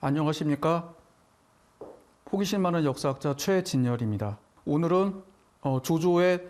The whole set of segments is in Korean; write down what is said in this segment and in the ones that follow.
안녕하십니까? 호기심 많은 역사학자 최진열입니다. 오늘은 조조의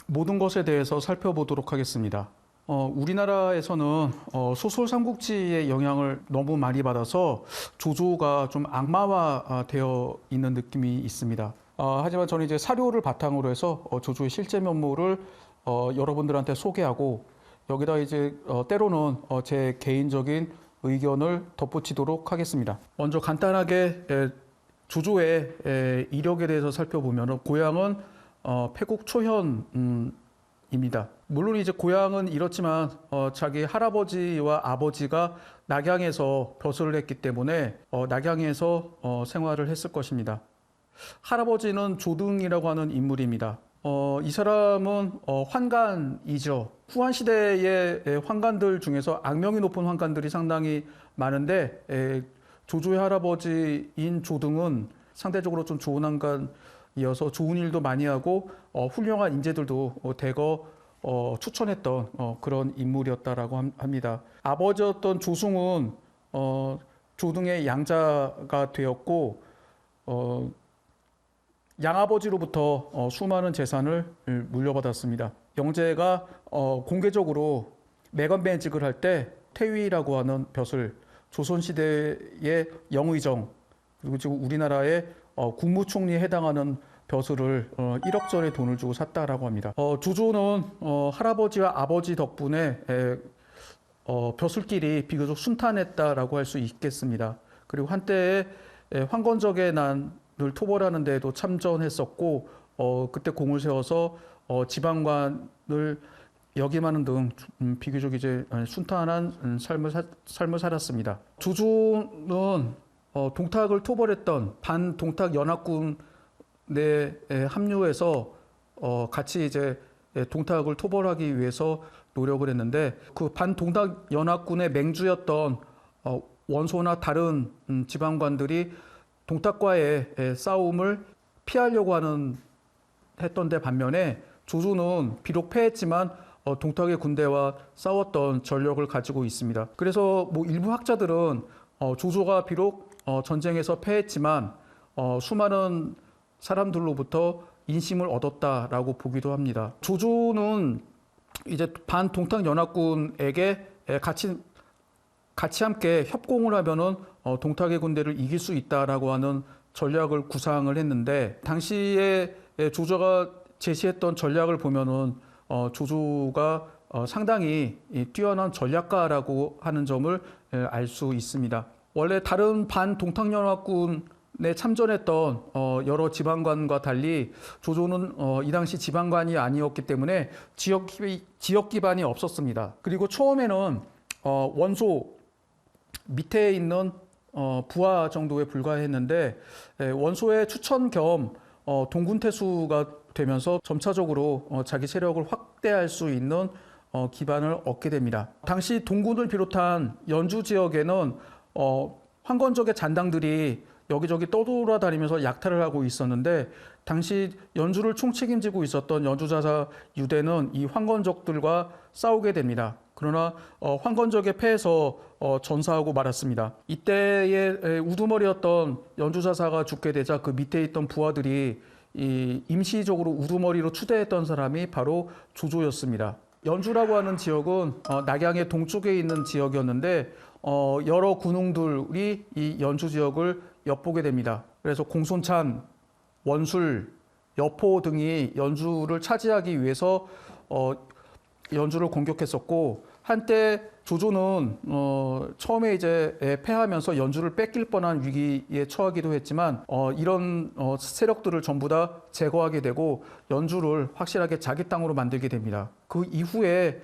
모든 것에 대해서 살펴보도록 하겠습니다. 우리나라에서는 소설 삼국지의 영향을 너무 많이 받아서 조조가 좀 악마화되어 있는 느낌이 있습니다. 하지만 저는 이제 사료를 바탕으로 해서 조조의 실제 면모를 여러분들한테 소개하고 여기다 이제 때로는 제 개인적인 의견을 덧붙이도록 하겠습니다. 먼저 간단하게 조조의 이력에 대해서 살펴보면 고향은 패국 초현입니다. 물론 이제 고향은 이렇지만 자기 할아버지와 아버지가 낙양에서 벼슬을 했기 때문에 낙양에서 생활을 했을 것입니다. 할아버지는 조등이라고 하는 인물입니다. 이 사람은 환관이죠. 후한 시대의 환관들 중에서 악명이 높은 환관들이 상당히 많은데 조조의 할아버지인 조등은 상대적으로 좀 좋은 환관이어서 좋은 일도 많이 하고 훌륭한 인재들도 대거 추천했던 그런 인물이었다라고 합니다. 아버지였던 조승은 조등의 양자가 되었고 양아버지로부터 수많은 재산을 물려받았습니다. 영재가 공개적으로 매건매직을 할 때 태위라고 하는 벼슬, 조선시대의 영의정, 그리고 지금 우리나라의 국무총리에 해당하는 벼슬을 1억 전의 돈을 주고 샀다라고 합니다. 조조는 할아버지와 아버지 덕분에 벼슬길이 비교적 순탄했다라고 할 수 있겠습니다. 그리고 한때에 황건적의 난을 토벌하는 데에도 참전했었고 그때 공을 세워서 지방관을 역임하는 등 비교적 이제 순탄한 삶을 살았습니다. 조조는 동탁을 토벌했던 반동탁 연합군에 합류해서 같이 이제 동탁을 토벌하기 위해서 노력을 했는데 그 반동탁 연합군의 맹주였던 원소나 다른 지방관들이 동탁과의 싸움을 피하려고 했던 데 반면에 조조는 비록 패했지만 동탁의 군대와 싸웠던 전력을 가지고 있습니다. 그래서 일부 학자들은 조조가 비록 전쟁에서 패했지만 수많은 사람들로부터 인심을 얻었다라고 보기도 합니다. 조조는 이제 반동탁 연합군에게 같이 함께 협공을 하면은 동탁의 군대를 이길 수 있다라고 하는 전략을 구상을 했는데 당시에 조조가 제시했던 전략을 보면은 조조가 상당히 뛰어난 전략가라고 하는 점을 알 수 있습니다. 원래 다른 반동탁 연합군에 참전했던 여러 지방관과 달리 조조는 이 당시 지방관이 아니었기 때문에 지역 기반이 없었습니다. 그리고 처음에는 원소 밑에 있는 부하 정도에 불과했는데 원소의 추천 겸 동군태수가 되면서 점차적으로 자기 세력을 확대할 수 있는 기반을 얻게 됩니다. 당시 동군을 비롯한 연주 지역에는 황건적의 잔당들이 여기저기 떠돌아다니면서 약탈을 하고 있었는데 당시 연주를 총책임지고 있었던 연주자사 유대는 이 황건적들과 싸우게 됩니다. 그러나 황건적에 패해서 전사하고 말았습니다. 이때의 우두머리였던 연주자사가 죽게 되자 그 밑에 있던 부하들이 임시적으로 우두머리로 추대했던 사람이 바로 조조였습니다. 연주라고 하는 지역은 낙양의 동쪽에 있는 지역이었는데 여러 군웅들이 이 연주 지역을 엿보게 됩니다. 그래서 공손찬, 원술, 여포 등이 연주를 차지하기 위해서 연주를 공격했었고 한때 조조는 처음에 이제 패하면서 연주를 뺏길 뻔한 위기에 처하기도 했지만 이런 세력들을 전부 다 제거하게 되고 연주를 확실하게 자기 땅으로 만들게 됩니다. 그 이후에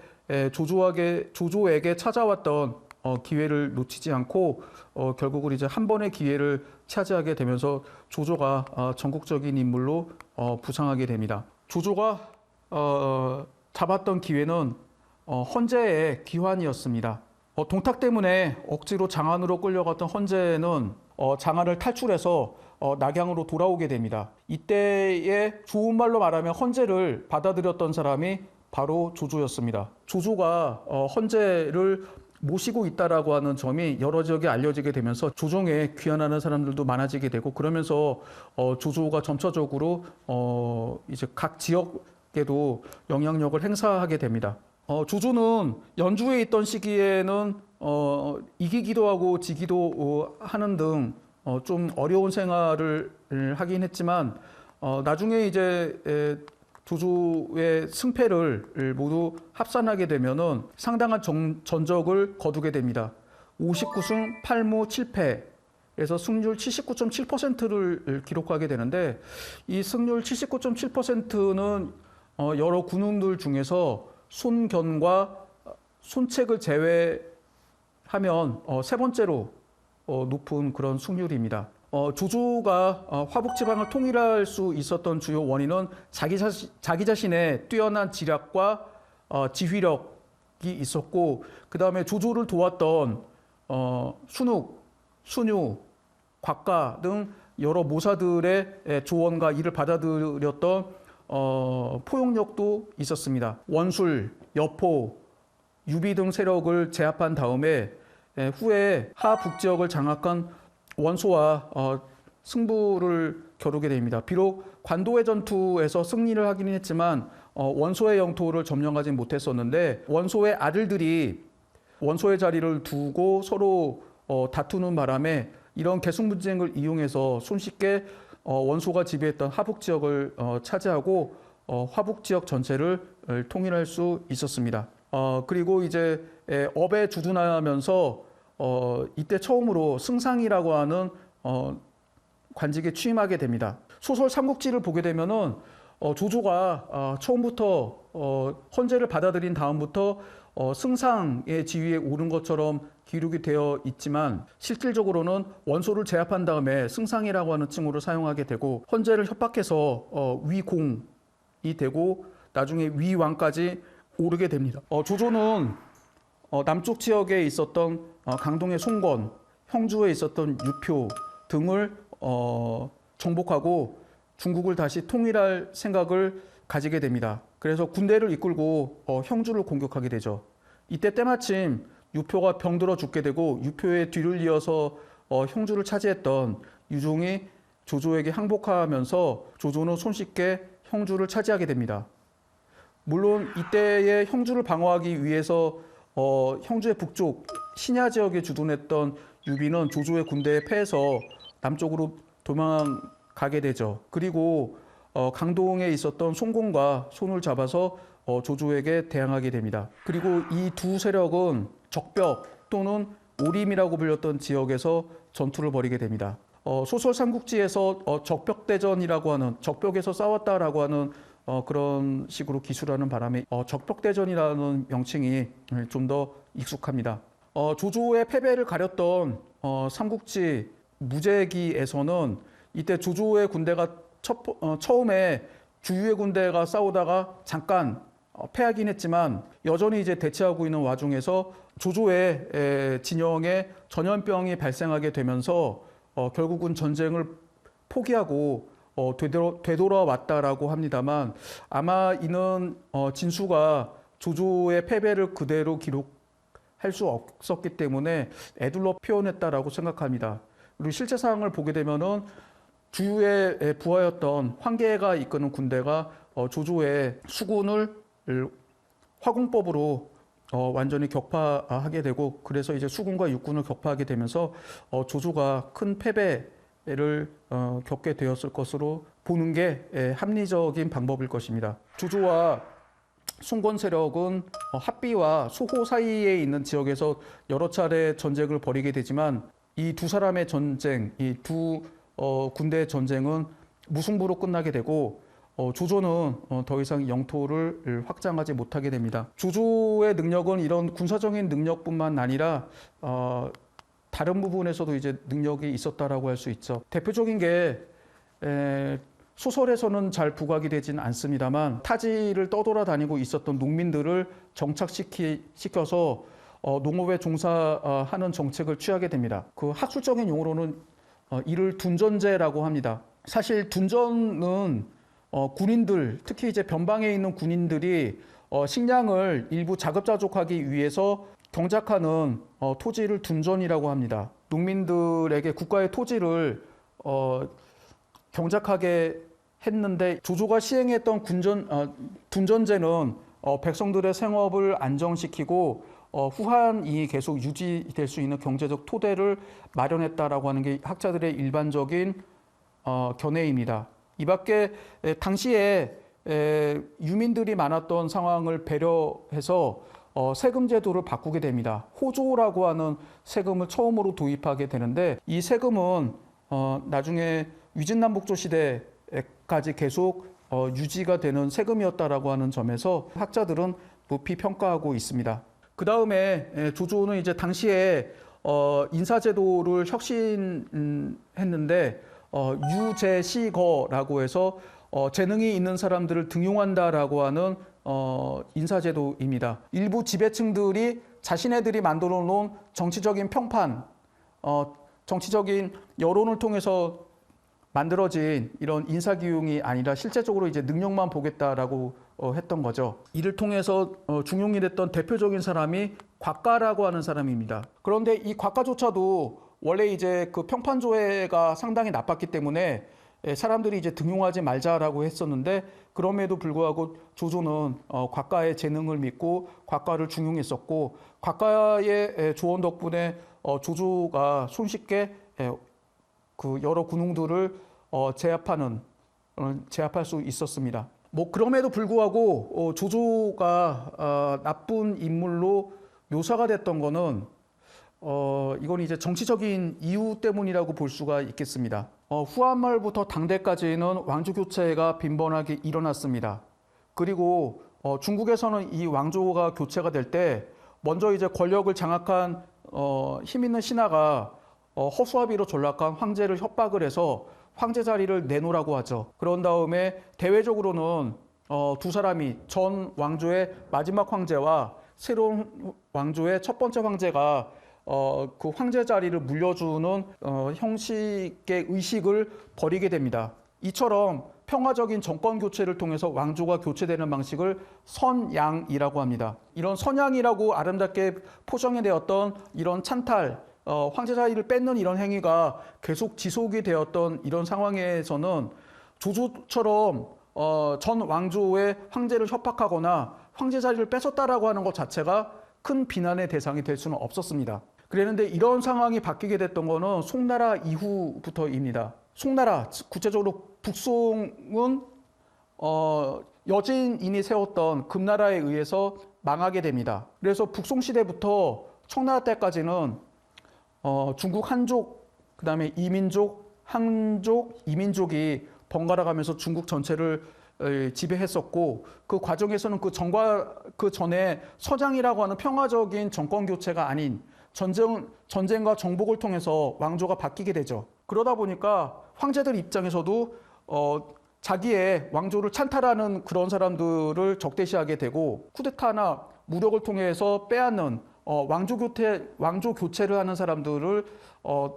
조조에게 찾아왔던 기회를 놓치지 않고 결국은 이제 한 번의 기회를 차지하게 되면서 조조가 전국적인 인물로 부상하게 됩니다. 조조가 잡았던 기회는 헌제의 귀환이었습니다. 동탁 때문에 억지로 장안으로 끌려갔던 헌제는 장안을 탈출해서 낙양으로 돌아오게 됩니다. 이때에 좋은 말로 말하면 헌재를 받아들였던 사람이 바로 조조였습니다. 조조가 헌재를 모시고 있다라고 하는 점이 여러 지역에 알려지게 되면서 조정에 귀환하는 사람들도 많아지게 되고, 그러면서 조조가 점차적으로 이제 각 지역에도 영향력을 행사하게 됩니다. 조조는 연주에 있던 시기에는 이기기도 하고 지기도 하는 등 좀 어려운 생활을 하긴 했지만, 나중에 이제 조조의 승패를 모두 합산하게 되면은 상당한 전적을 거두게 됩니다. 59승 8무 7패에서 승률 79.7%를 기록하게 되는데, 이 승률 79.7%는 여러 군웅들 중에서 손견과 손책을 제외하면 세 번째로 높은 그런 승률입니다. 조조가 화북 지방을 통일할 수 있었던 주요 원인은 자기 자신의 뛰어난 지략과 지휘력이 있었고, 그 다음에 조조를 도왔던 순욱, 순유, 곽가 등 여러 모사들의 조언과 이를 받아들였던 포용력도 있었습니다. 원술, 여포, 유비 등 세력을 제압한 다음에 후에 하북 지역을 장악한 원소와 승부를 겨루게 됩니다. 비록 관도의 전투에서 승리를 하기는 했지만 원소의 영토를 점령하지 못했었는데, 원소의 아들들이 원소의 자리를 두고 서로 다투는 바람에 이런 계승분쟁을 이용해서 손쉽게 원소가 지배했던 하북 지역을 차지하고 화북 지역 전체를 통일할 수 있었습니다. 그리고 이제 업에 주둔하면서 이때 처음으로 승상이라고 하는 관직에 취임하게 됩니다. 소설 삼국지를 보게 되면은 조조가 처음부터 헌재를 받아들인 다음부터 승상의 지위에 오른 것처럼 기록이 되어 있지만, 실질적으로는 원소를 제압한 다음에 승상이라고 하는 칭호를 사용하게 되고, 헌재를 협박해서 위공이 되고 나중에 위왕까지 오르게 됩니다. 조조는 남쪽 지역에 있었던 강동의 송건, 형주에 있었던 유표 등을 정복하고 중국을 다시 통일할 생각을 가지게 됩니다. 그래서 군대를 이끌고 형주를 공격하게 되죠. 이때 때마침 유표가 병들어 죽게 되고, 유표의 뒤를 이어서 형주를 차지했던 유종이 조조에게 항복하면서 조조는 손쉽게 형주를 차지하게 됩니다. 물론 이때의 형주를 방어하기 위해서 형주의 북쪽 신야 지역에 주둔했던 유비는 조조의 군대에 패해서 남쪽으로 도망가게 되죠. 그리고 강동에 있었던 송공과 손을 잡아서 조조에게 대항하게 됩니다. 그리고 이 두 세력은 적벽 또는 오림이라고 불렸던 지역에서 전투를 벌이게 됩니다. 소설 삼국지에서 적벽대전이라고 하는, 적벽에서 싸웠다라고 하는 그런 식으로 기술하는 바람에 적벽대전이라는 명칭이 좀 더 익숙합니다. 조조의 패배를 가렸던 삼국지 무제기에서는 이때 조조의 군대가 처음에 주유의 군대가 싸우다가 잠깐 패하긴 했지만, 여전히 이제 대치하고 있는 와중에서 조조의 진영에 전염병이 발생하게 되면서 결국은 전쟁을 포기하고 되돌아왔다라고 합니다만, 아마 이는 진수가 조조의 패배를 그대로 기록할 수 없었기 때문에 애둘러 표현했다라고 생각합니다. 그리고 실제 상황을 보게 되면은 주유의 부하였던 황계가 이끄는 군대가 조조의 수군을 화공법으로 완전히 격파하게 되고, 그래서 이제 수군과 육군을 격파하게 되면서 조조가 큰 패배를 겪게 되었을 것으로 보는 게 합리적인 방법일 것입니다. 조조와 송건 세력은 합비와 소호 사이에 있는 지역에서 여러 차례 전쟁을 벌이게 되지만, 이 두 사람의 전쟁, 이 두 군대의 전쟁은 무승부로 끝나게 되고, 조조는 더 이상 영토를 확장하지 못하게 됩니다. 조조의 능력은 이런 군사적인 능력뿐만 아니라 다른 부분에서도 이제 능력이 있었다라고 할 수 있죠. 대표적인 게 소설에서는 잘 부각이 되진 않습니다만, 타지를 떠돌아다니고 있었던 농민들을 정착시켜서 농업에 종사하는 정책을 취하게 됩니다. 그 학술적인 용어로는 이를 둔전제라고 합니다. 사실 둔전은 군인들, 특히 이제 변방에 있는 군인들이 식량을 일부 자급자족하기 위해서 경작하는 토지를 둔전이라고 합니다. 농민들에게 국가의 토지를 경작하게 했는데 조조가 시행했던 둔전제는 백성들의 생업을 안정시키고 후한이 계속 유지될 수 있는 경제적 토대를 마련했다라고 하는 게 학자들의 일반적인 견해입니다. 이 밖에 당시에 유민들이 많았던 상황을 배려해서 세금 제도를 바꾸게 됩니다. 호조라고 하는 세금을 처음으로 도입하게 되는데 이 세금은 나중에 위진남북조 시대까지 계속 유지가 되는 세금이었다라고 하는 점에서 학자들은 높이 평가하고 있습니다. 그 다음에 조조는 이제 당시에 인사제도를 혁신했는데 유재시거라고 해서 재능이 있는 사람들을 등용한다라고 하는 인사제도입니다. 일부 지배층들이 자신네들이 만들어 놓은 정치적인 평판, 정치적인 여론을 통해서 만들어진 이런 인사기용이 아니라 실제적으로 이제 능력만 보겠다라고 했던 거죠. 이를 통해서 중용이 됐던 대표적인 사람이 곽가라고 하는 사람입니다. 그런데 이 곽가조차도 원래 이제 그 평판조회가 상당히 나빴기 때문에 사람들이 이제 등용하지 말자라고 했었는데 그럼에도 불구하고 조조는 곽가의 재능을 믿고 곽가를 중용했었고 곽가의 조언 덕분에 조조가 손쉽게 그 여러 군웅들을 제압할 수 있었습니다. 뭐 그럼에도 불구하고 조조가 나쁜 인물로 묘사가 됐던 거는 이건 이제 정치적인 이유 때문이라고 볼 수가 있겠습니다. 후한 말부터 당대까지는 왕조 교체가 빈번하게 일어났습니다. 그리고 중국에서는 이 왕조가 교체가 될 때 먼저 이제 권력을 장악한 힘 있는 신하가 허수아비로 전락한 황제를 협박을 해서 황제 자리를 내놓으라고 하죠. 그런 다음에 대외적으로는 두 사람이 전 왕조의 마지막 황제와 새로운 왕조의 첫 번째 황제가 그 황제 자리를 물려주는 형식의 의식을 벌이게 됩니다. 이처럼 평화적인 정권 교체를 통해서 왕조가 교체되는 방식을 선양이라고 합니다. 이런 선양이라고 아름답게 포장되었던 이런 찬탈, 황제 자리를 뺏는 이런 행위가 계속 지속이 되었던 이런 상황에서는 조조처럼 전 왕조의 황제를 협박하거나 황제 자리를 뺏었다라고 하는 것 자체가 큰 비난의 대상이 될 수는 없었습니다. 그랬는데 이런 상황이 바뀌게 됐던 거는 송나라 이후부터입니다. 송나라, 구체적으로 북송은 여진인이 세웠던 금나라에 의해서 망하게 됩니다. 그래서 북송 시대부터 청나라 때까지는 중국 한족, 그 다음에 이민족, 한족, 이민족이 번갈아 가면서 중국 전체를 지배했었고 그 과정에서는 그 전에 서장이라고 하는 평화적인 정권 교체가 아닌 전쟁과 정복을 통해서 왕조가 바뀌게 되죠. 그러다 보니까 황제들 입장에서도 자기의 왕조를 찬탈하는 그런 사람들을 적대시하게 되고 쿠데타나 무력을 통해서 빼앗는 왕조 교체를 하는 사람들을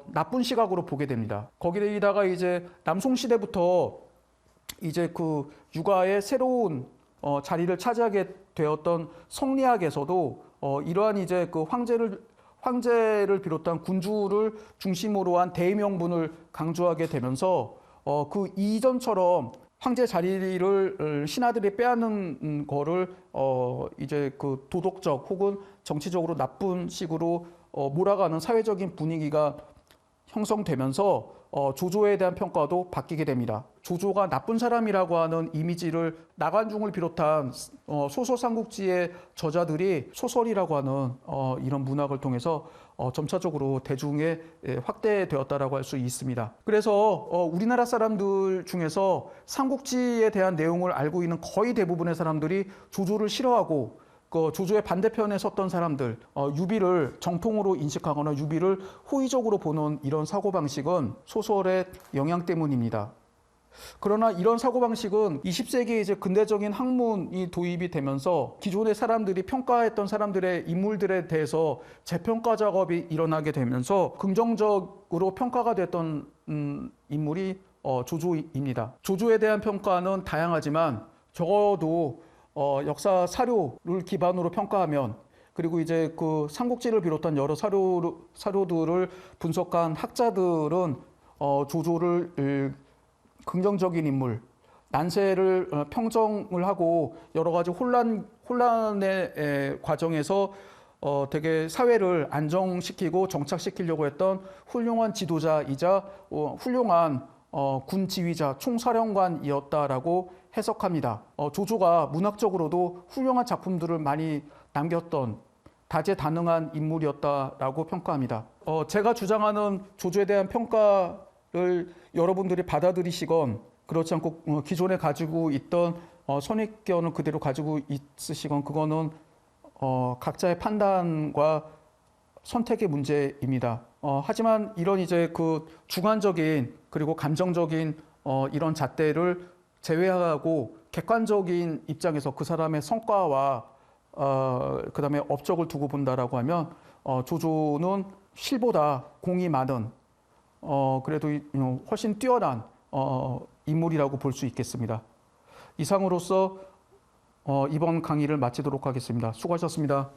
나쁜 시각으로 보게 됩니다. 거기다가 이제 남송 시대부터 이제 그 육아의 새로운 자리를 차지하게 되었던 성리학에서도 이러한 이제 그 황제를 비롯한 군주를 중심으로 한 대의명분을 강조하게 되면서 그 이전처럼 황제 자리를 신하들이 빼앗는 거를 이제 그 도덕적 혹은 정치적으로 나쁜 식으로 몰아가는 사회적인 분위기가 형성되면서 조조에 대한 평가도 바뀌게 됩니다. 조조가 나쁜 사람이라고 하는 이미지를 나관중을 비롯한 소설 삼국지의 저자들이 소설이라고 하는 이런 문학을 통해서 점차적으로 대중에 확대되었다라고 할 수 있습니다. 그래서 우리나라 사람들 중에서 삼국지에 대한 내용을 알고 있는 거의 대부분의 사람들이 조조를 싫어하고 그 조조의 반대편에 섰던 사람들, 유비를 정통으로 인식하거나 유비를 호의적으로 보는 이런 사고방식은 소설의 영향 때문입니다. 그러나 이런 사고방식은 20세기에 이제 근대적인 학문이 도입이 되면서 기존의 사람들이 평가했던 사람들의 인물들에 대해서 재평가 작업이 일어나게 되면서 긍정적으로 평가가 됐던 인물이 조조입니다. 조조에 대한 평가는 다양하지만 적어도 역사 사료를 기반으로 평가하면 그리고 이제 그 삼국지를 비롯한 여러 사료들을 분석한 학자들은 조조를 긍정적인 인물, 난세를 평정을 하고 여러 가지 혼란의 과정에서 되게 사회를 안정시키고 정착시키려고 했던 훌륭한 지도자이자 훌륭한 군 지휘자, 총사령관이었다라고 해석합니다. 조조가 문학적으로도 훌륭한 작품들을 많이 남겼던 다재다능한 인물이었다라고 평가합니다. 제가 주장하는 조조에 대한 평가를 여러분들이 받아들이시건 그렇지 않고 기존에 가지고 있던 선입견을 그대로 가지고 있으시건 그거는 각자의 판단과 선택의 문제입니다. 하지만 이런 이제 그 주관적인 그리고 감정적인 이런 잣대를 제외하고 객관적인 입장에서 그 사람의 성과와 그다음에 업적을 두고 본다라고 하면 조조는 실보다 공이 많은 그래도 훨씬 뛰어난 인물이라고 볼 수 있겠습니다. 이상으로서 이번 강의를 마치도록 하겠습니다. 수고하셨습니다.